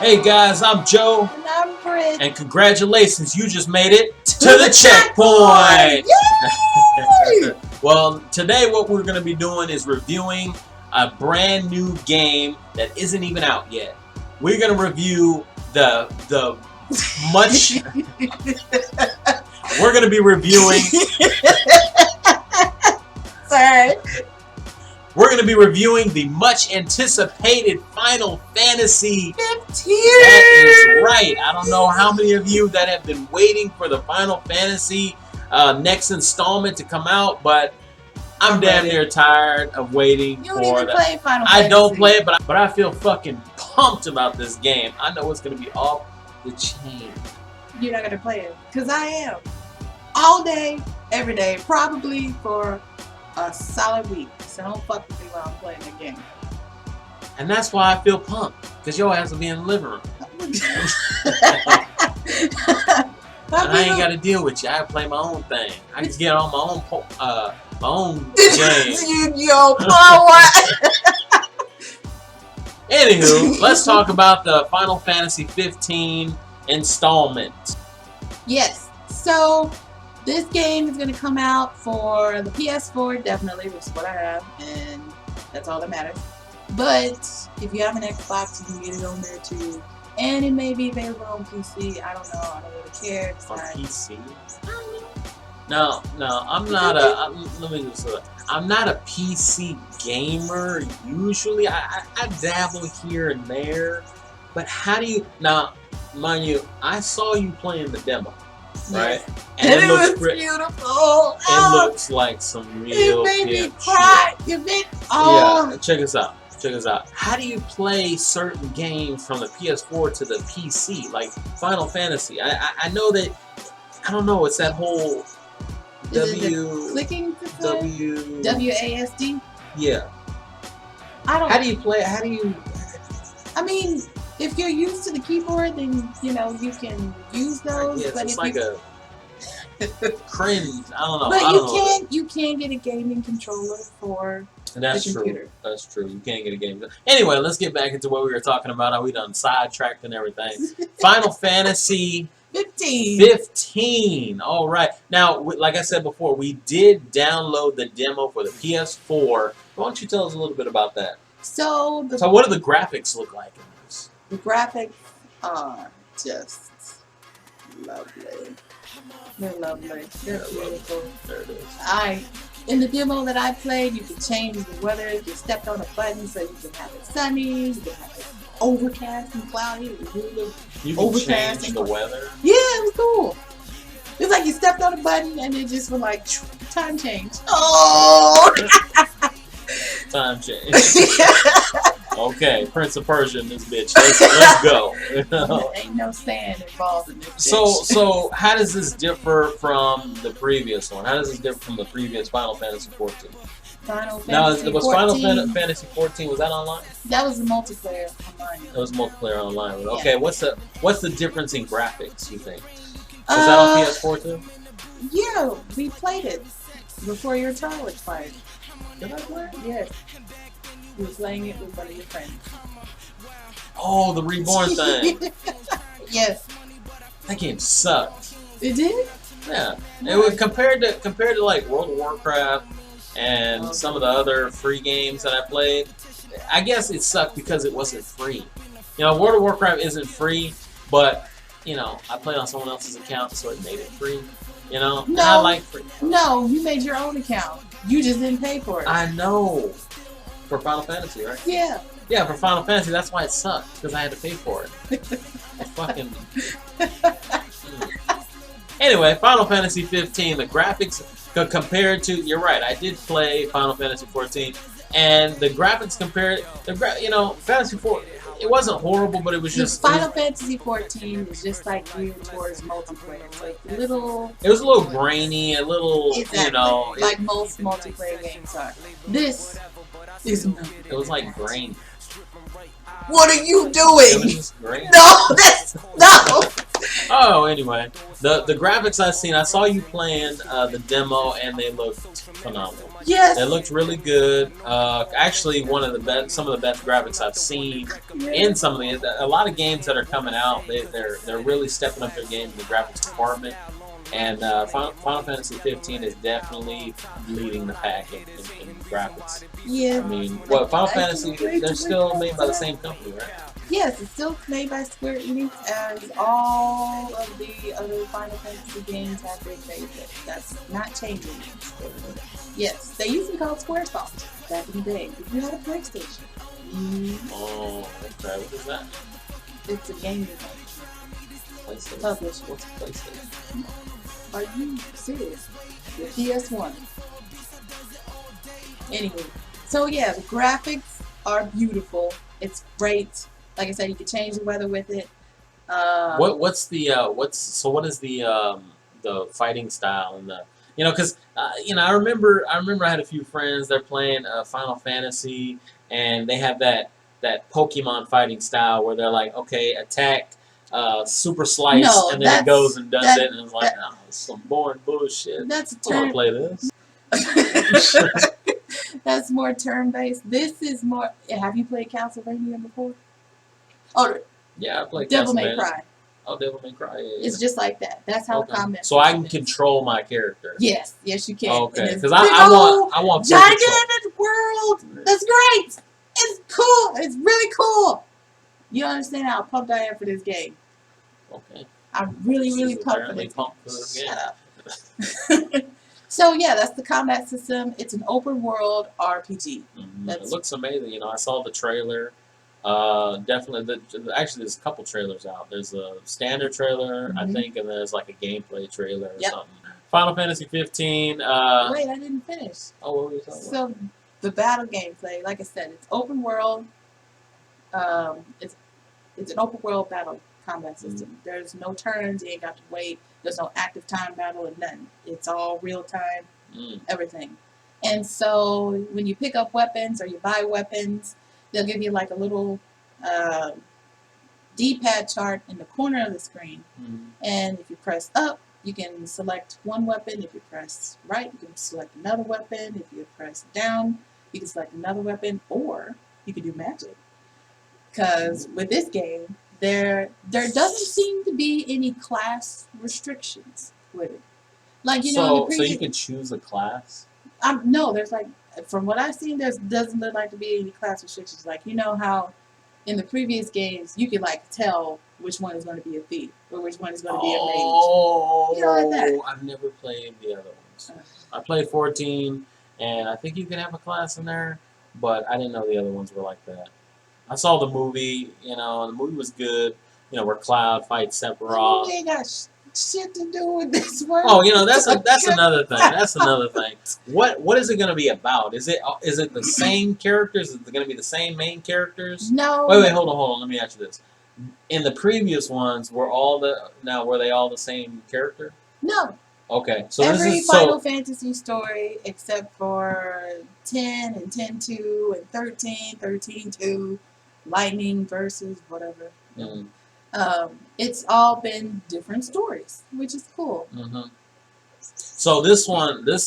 Hey guys, I'm Joe. And I'm Britt. And congratulations, you just made it to the checkpoint! Well, today what we're going to be doing is reviewing a brand new game that isn't even out yet. We're going to review the much... We're going to be reviewing... Sorry. We're going to be reviewing the much anticipated Final Fantasy 15. That is right. I don't know how many of you that have been waiting for the Final Fantasy next installment to come out, but I'm damn near tired of waiting you don't even play Final I Fantasy. don't play it, but I feel fucking pumped about this game. I know it's going to be off the chain. You're not going to play it, because I am. All day, every day, probably for a solid week. So don't fuck with me while I'm playing the game. And that's why I feel pumped, because your ass will be in the living room. And I ain't got to deal with you. I play my own thing. I just get on my own game. Yo, what? Anywho, let's talk about the Final Fantasy 15 installment. Yes. So this game is going to come out for the PS4, definitely, which is what I have, and that's all that matters. But if you have an Xbox, you can get it on there too. And it may be available on PC. I don't know. I don't really care. On PC? No, I'm not a. Let me just say, I'm not a PC gamer usually. I dabble here and there. But how do you now? Mind you, I saw you playing the demo. Right? And it looks beautiful. It looks like some real it made me cry. Shit. It made, oh. Yeah, check this out. Check this out. How do you play certain games from the PS4 to the PC? Like Final Fantasy. I know that, I don't know, it's that whole clicking WASD? Yeah. I don't. How do you play it? How do you... I mean, if you're used to the keyboard, then you know you can use those. Yeah, but it's if like a cringe. I don't know. But you can get a gaming controller for the computer. True. That's true. You can't get a game. Anyway, let's get back into what we were talking about. How we done sidetracked and everything. Final Fantasy 15. All right. Now, like I said before, we did download the demo for the PS4. Why don't you tell us a little bit about that? So what do the graphics look like in this? The graphics are just lovely. They're lovely. They're beautiful. There it is. In the demo that I played, you can change the weather. You stepped on a button so you can have it sunny, you can have it overcast and cloudy. You can change the weather? Yeah, it was cool. It's like you stepped on a button and it just was like, time change. Oh! Time change. Okay, Prince of Persia in this bitch. Let's go. Ain't no sand involved in this bitch. So how does this differ from the previous one? How does this differ from the previous Final Fantasy 14? Final Fantasy 14. Final Fantasy 14, was that online? That was the multiplayer online. That was multiplayer online. Okay, yeah. What's the difference in graphics, you think? Was that on PS4 too? Yeah, we played it before your trial expired. Did I play it? Yes. You were playing it with one of your friends. Oh, the Reborn thing. Yes. That game sucked. It did? Yeah. It was compared to like World of Warcraft and some of the other free games that I played. I guess it sucked because it wasn't free. You know, World of Warcraft isn't free, but you know, I played on someone else's account, so it made it free. You know, no, I like free. No, you made your own account. You just didn't pay for it. I know. For Final Fantasy, right? Yeah. Yeah, for Final Fantasy, that's why it sucked, because I had to pay for it. I fucking... Anyway, Final Fantasy 15, the graphics compared to... You're right, I did play Final Fantasy 14, and the graphics compared... You know, Fantasy 4, it wasn't horrible, but it was just... Final Fantasy 14 was just like geared towards multiplayer. It's like a little... It was a little grainy, a little, exactly, you know... like most multiplayer games are. This... It was like grain. What are you doing? It was grain. No, that's no. Oh, anyway, the graphics I've seen, I saw you playing the demo, and they looked phenomenal. Yes. They looked really good. Actually, one of the best, some of the best graphics I've seen in some of a lot of games that are coming out. They're really stepping up their game in the graphics department. And Final Fantasy 15 is definitely leading the pack in graphics. Yeah. I mean, what Final Fantasy? They're still made by the same company, right? Yes, it's still made by Square Enix, as all of the other Final Fantasy games have been made. That's not changing. Yes, they used to be called Squaresoft back in the day. If you had a PlayStation. Oh, okay. What is that? It's a game PlayStation. publisher. What's PlayStation? Are you serious? The PS1. Anyway, so yeah, the graphics are beautiful. It's great. Like I said, you can change the weather with it. What is the fighting style and the because I remember I had a few friends, they're playing Final Fantasy, and they have that Pokemon fighting style where they're like, okay, attack, super slice, No, and then it goes and does it, and it's like, that- oh, it's some boring bullshit. That's a I want to turn. play this. That's more turn-based. This is more. Have you played Castlevania before? Oh, Yeah, I play Devil May Castlevania. Cry. Oh, Devil May Cry. Yeah, It's just like that. That's how okay. combat. So I can is. control my character. Yes, yes, you can. Okay, because I want full control. gigantic world. That's great. It's cool. It's really cool. You understand how pumped I am for this game? Okay. I'm really, really She's pumped for apparently this. pumped for this game. Shut up. So yeah, that's the combat system. It's an open world RPG. It looks amazing. I saw the trailer. Definitely. Actually, there's a couple trailers out. There's a standard trailer, I think, and there's like a gameplay trailer or something. Final Fantasy 15. Wait, I didn't finish. Oh, what were you talking about? So the battle gameplay, like I said, it's open world. It's an open world battle combat system. There's no turns. You ain't got to wait. There's no active time battle and nothing. It's all real time, everything. And so when you pick up weapons or you buy weapons, they'll give you like a little D-pad chart in the corner of the screen. And if you press up, you can select one weapon. If you press right, you can select another weapon. If you press down, you can select another weapon, or you can do magic. Because with this game, there doesn't seem to be any class restrictions with it. Like so you can choose a class. No, there's like, from what I've seen, there doesn't look like to be any class restrictions. Like, how in the previous games you could like tell which one is going to be a thief or which one is going to be a mage. Oh, like that. I've never played the other ones. I played 14, and I think you can have a class in there, but I didn't know the other ones were like that. I saw the movie, and the movie was good. Where Cloud fights Sephiroth. The movie ain't got shit to do with this one. Oh, that's another thing. That's another thing. What is it going to be about? Is it the same characters? Is it going to be the same main characters? No. Wait, hold on. Let me ask you this. In the previous ones, were they all the same character? No. Okay, so every Final Fantasy story except for 10 and 10-2 and 13, 13-2, Lightning versus whatever. It's all been different stories, which is cool. So this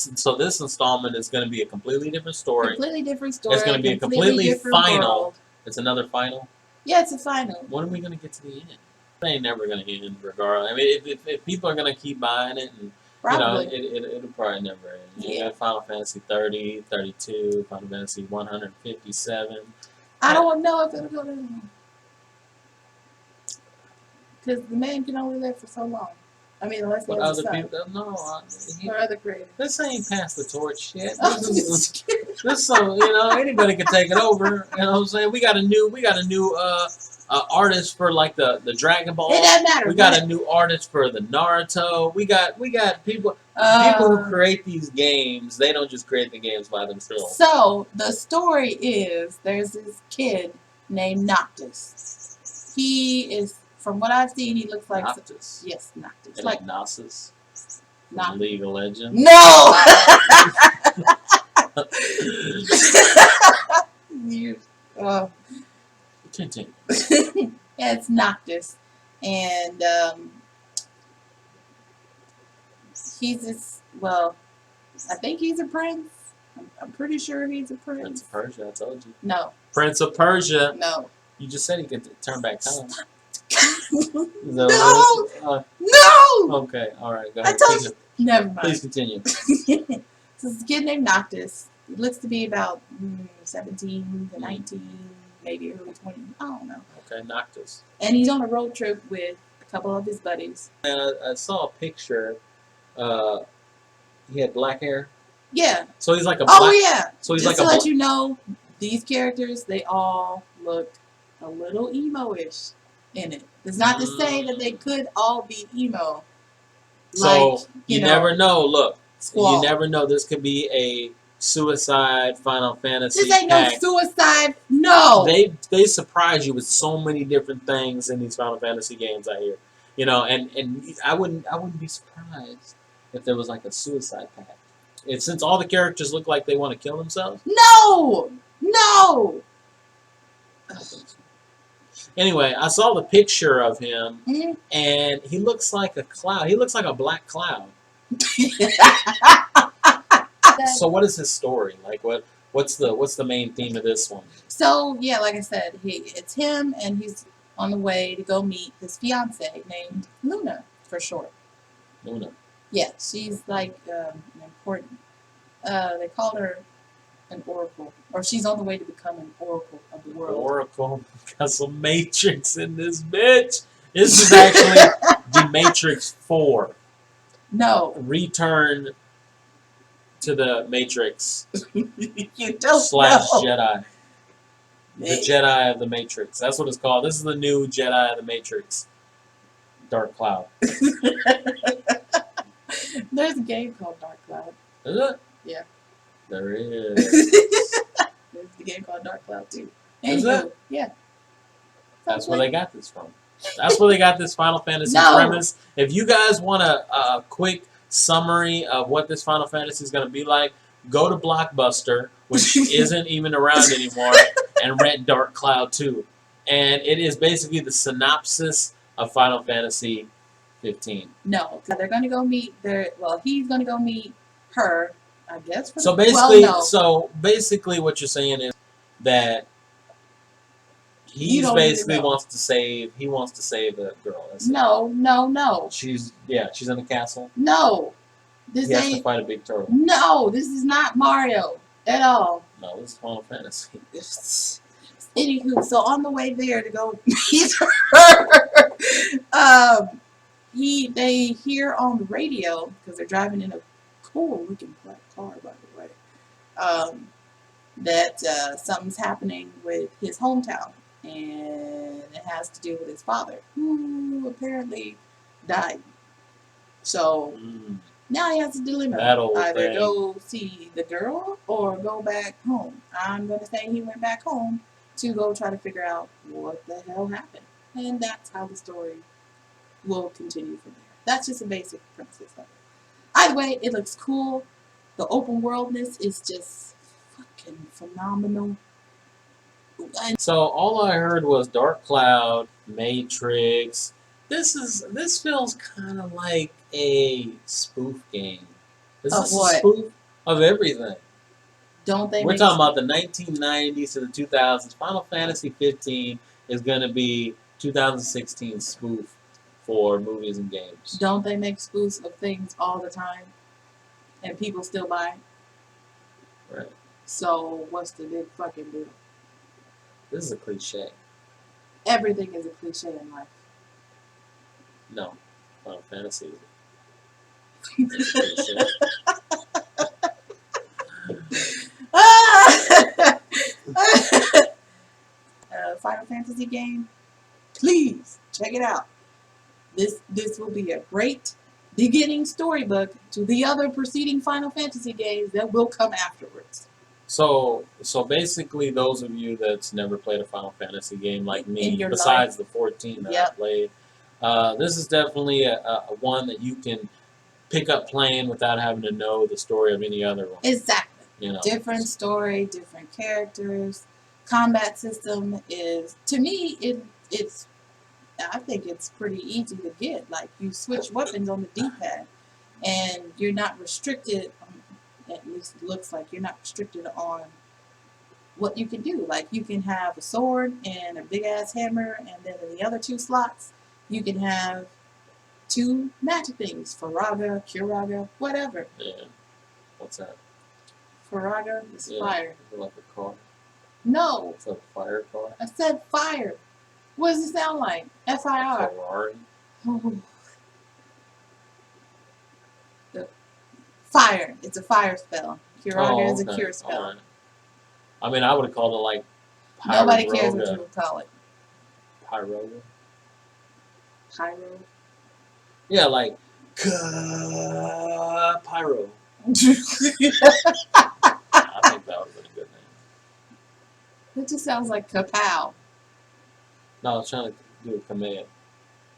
installment is going to be a completely different story. Completely different story. It's going to be a completely final. World. It's another final. Yeah, it's a final. When are we going to get to the end? They ain't never going to end, regardless. I mean, if people are going to keep buying it, and it'll probably never end. You got Final Fantasy 30, 32, Final Fantasy 157. I don't know if it'll go that long. Because the man can only live for so long. I mean, unless but other people, or other creators. This ain't past the torch yet. This some, anybody can take it over. You know what I'm saying? We got a new artist for like the Dragon Ball. It doesn't matter. We got a new artist for the Naruto. We got people who create these games. They don't just create the games by themselves. So the story is there's this kid named Noctis. He is, from what I've seen, he looks like Noctis. Yes, Noctis. Like Gnosis. League of Legends. No. Continue. Yeah, it's Noctis, and He's this. Well, I think he's a prince. I'm pretty sure he's a Prince prince. of Persia, I told you. No, Prince of Persia. no, You just said he could turn back time. no, no. Okay, all right, go I ahead. told you. Never mind. Please continue. So this kid named Noctis. He looks to be about 17 to 19, maybe early 20. I don't know. Okay, Noctis. And he's on a road trip with a couple of his buddies. And I saw a picture. He had black hair. Yeah. So he's like a black. Oh yeah. So he's Just like to a. let you know, these characters, they all look a little emo-ish in it. It's not to say that they could all be emo. So Like, you never know. Look, Squall. you never know. This could be a suicide Final Fantasy. This ain't pack. no suicide. No. They surprise you with so many different things in these Final Fantasy games. I hear, you know, and I wouldn't be surprised if there was like a suicide pack. And since all the characters look like they want to kill themselves. No. No. Anyway, I saw the picture of him, Mm-hmm. and he looks like a cloud. He looks like a black cloud. So what is his story? Like what's the main theme of this one? So yeah, like I said, it's him, and he's on the way to go meet his fiance named Luna for short. Luna. Yeah, she's like an important. They call her an oracle, or she's on the way to become an oracle of the world. Oracle. Got some Matrix in this bitch. This is actually the Matrix 4. No, Return to the Matrix you don't slash know. Jedi. The Jedi of the Matrix. That's what it's called. This is the new Jedi of the Matrix. Dark Cloud. There's a game called Dark Cloud. Is it? Yeah. There is. There's the game called Dark Cloud too. Is Anywho, it? Yeah. That's where they got this from. That's where they got this Final Fantasy No. premise. If you guys want a quick summary of what this Final Fantasy is going to be like, go to Blockbuster, which isn't even around anymore, and rent Dark Cloud 2. And it is basically the synopsis of Final Fantasy 15. No, so they're gonna go meet he's gonna go meet her, I guess. So basically, what you're saying is that he basically wants to save a girl. That's it. No. She's in the castle. No. This He has to ain't. fight a big turtle. No, this is not Mario at all. No, this is Final Fantasy. Anywho, so on the way there to go meet her, they hear on the radio, because they're driving in a cool looking black car, by the way, that something's happening with his hometown, and it has to do with his father, who apparently died. So now he has a dilemma. Either go see the girl or go back home. I'm going to say he went back home to go try to figure out what the hell happened. And that's how the story will continue from there. That's just a basic premise of it. Either way, it looks cool. The open worldness is just fucking phenomenal. So all I heard was Dark Cloud, Matrix. This feels kind of like a spoof game. Is Of this what? a spoof of everything? Don't they? We're talking about the 1990s to the 2000s. Final Fantasy 15 is going to be 2016 spoof for movies and games. Don't they make spoofs of things all the time, and people still buy? Right. So what's the big fucking deal? This is a cliche. Everything is a cliche in life. No, Final Fantasy is a cliche. Final Fantasy game, please check it out. This will be a great beginning storybook to the other preceding Final Fantasy games that will come afterwards. So basically, those of you that's never played a Final Fantasy game like me, your besides the 14 that Yep. I played, this is definitely a one that you can pick up playing without having to know the story of any other one. Exactly. You know, Different story, different characters. Combat system is, to me, I think it's pretty easy to get. Like, you switch weapons on the D-pad. and you're not restricted. At least it looks like you're not restricted on what you can do. Like you can have a sword and a big ass hammer, and then in the other two slots, you can have two magic things: Faraga, Curaga, whatever. Yeah. What's that? Faraga is fire. Is it like a car? No, It's a fire car. I said fire. What does it sound like? F-I-R. Ferrari. Oh. The fire. It's a fire spell. Curaga is a cure spell. Right. I mean, I would have called it like Nobody cares what you would call it. Pyroga. Pyro. Yeah, like Pyro. I think that would have been a good name. It just sounds like kapow. No, I was trying to do a Kamea.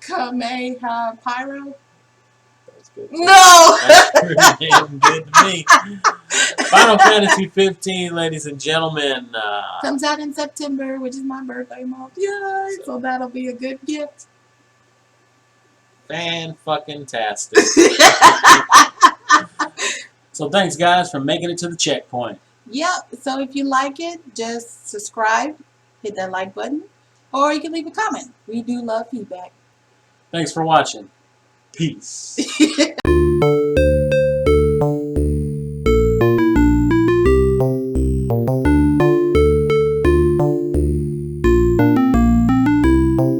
Kameha Pyro? That's good. No! That's pretty damn good to me. Final Fantasy 15, ladies and gentlemen. Comes out in September, which is my birthday month. Yay! So that'll be a good gift. Fan-fucking-tastic. So thanks, guys, for making it to the checkpoint. Yep. So if you like it, just subscribe, hit that like button, or you can leave a comment. We do love feedback. Thanks for watching. Peace.